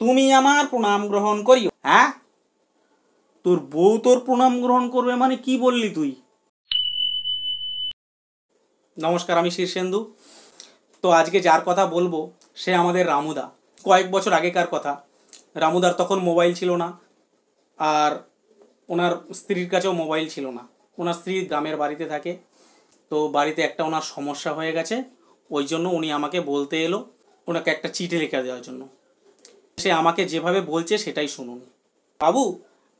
তুমি আমার প্রণাম গ্রহণ করিও। হ্যাঁ, তোর বউ তোর প্রণাম গ্রহণ করবে মানে কি বললি তুই? নমস্কার, আমি শীর্ষেন্দু। তো আজকে যার কথা বলবো সে আমাদের রামুদা। কয়েক বছর আগেকার কথা। রামুদার তখন মোবাইল ছিল না, আর ওনার স্ত্রীর কাছেও মোবাইল ছিল না। ওনার স্ত্রী গ্রামের বাড়িতে থাকে, তো বাড়িতে একটা ওনার সমস্যা হয়ে গেছে। ওই জন্য উনি আমাকে বলতে এলো ওনাকে একটা চিঠি লিখে দেওয়ার জন্য। সে আমাকে যেভাবে বলছে সেটাই শুনুন। বাবু,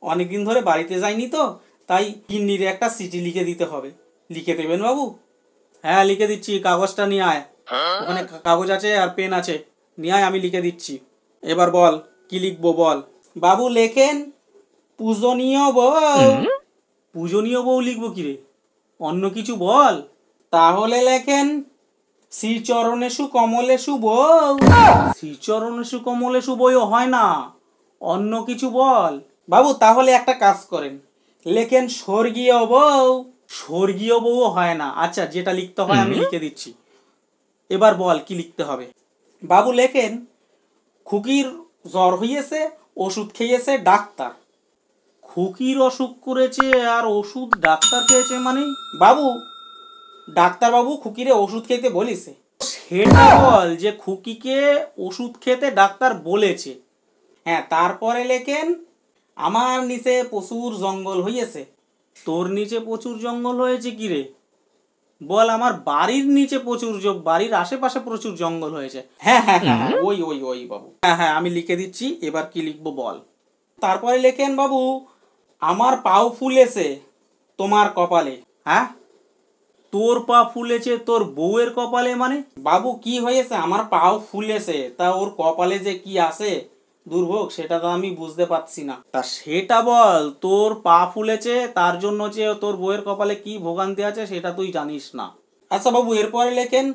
অনেকদিন ধরে বাড়িতে যাইনি, তো তাই গিন্নিরে একটা চিঠি লিখে দিতে হবে। লিখে দেবেন বাবু? হ্যাঁ, লিখে দিচ্ছি। কাগজটা নিয়ে আয়, ওখানে কাগজ আছে আর পেন আছে, নিয়ে আয়, আমি লিখে দিচ্ছি। এবার বল, কি লিখবো বল। বাবু লেখেন, পূজনীয় বউ। পূজনীয় বউ লিখবো কি রে? অন্য কিছু বল। তাহলে লেখেন, শ্রীচরণেষু কমলেষু বউ। শ্রীচরণেষু কমলেষু বইও হয় না, অন্য কিছু বল। বাবু তাহলে একটা কাজ করেন, লেখেন স্বর্গীয় বউ। স্বর্গীয় বউও হয় না। আচ্ছা, যেটা লিখতে হয় আমি লিখে দিচ্ছি। এবার বল কি লিখতে হবে। বাবু লেখেন, খুকির জ্বর হয়েছে, ওষুধ খেয়েছে ডাক্তার। খুকির অসুখ করেছে আর ওষুধ ডাক্তার খেয়েছে মানে? বাবু, ডাক্তার বাবু খুকিরে ওষুধ খেতে বলেছে, সেটা বল যে খুকিকে ওষুধ খেতে ডাক্তার বলেছে। হ্যাঁ, তারপরে লেখেন, আমার নিচে প্রচুর জঙ্গল হয়েছে। তোর নিচে প্রচুর জঙ্গল হয়েছে কি রে? বল, আমার বাড়ির নিচে প্রচুর, বাড়ির আশেপাশে প্রচুর জঙ্গল হয়েছে। হ্যাঁ হ্যাঁ হ্যাঁ, ওই ওই ওই বাবু। হ্যাঁ হ্যাঁ, আমি লিখে দিচ্ছি। এবার কি লিখবো বল। তারপরে লেখেন, বাবু আমার পাও ফুলেছে তোমার কপালে। হ্যাঁ, তোর পা ফুলেছে তোর বউয়ের কপালে মানে? বাবু কি হয়েছে, আমার পাও ফুলেছে, তা ওর কপালে যে কি আছে দুর্ভোগ, সেটা তো আমি বুঝতে পারছি না। তা সেটা বল, তোর পা ফুলেছে তার জন্য যে তোর বউয়ের কপালে কি ভোগান্তি আছে সেটা তুই জানিস না। আচ্ছা বাবু, এরপরে লেখেন,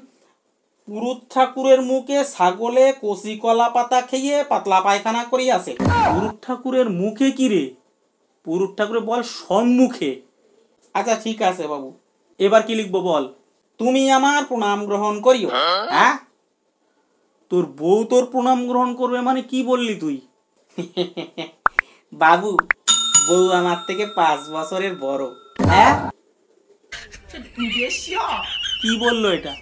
পুরুত ঠাকুরের মুখে ছাগলে কচি কলা পাতা খেয়ে পাতলা পায়খানা করিয়াছে। পুরুত ঠাকুরের মুখে কি রে? পুরুত ঠাকুরের বল সম্মুখে। আচ্ছা ঠিক আছে বাবু, এবার কি লিখবো বল। তুমি আমার প্রণাম গ্রহণ করিও। হ্যাঁ, তোর বউ তোর প্রণাম গ্রহণ করবে মানে কি বললি তুই? বাবু, বউ আমার থেকে 5 বছরের বড়। হ্যাঁ, কি বললো এটা?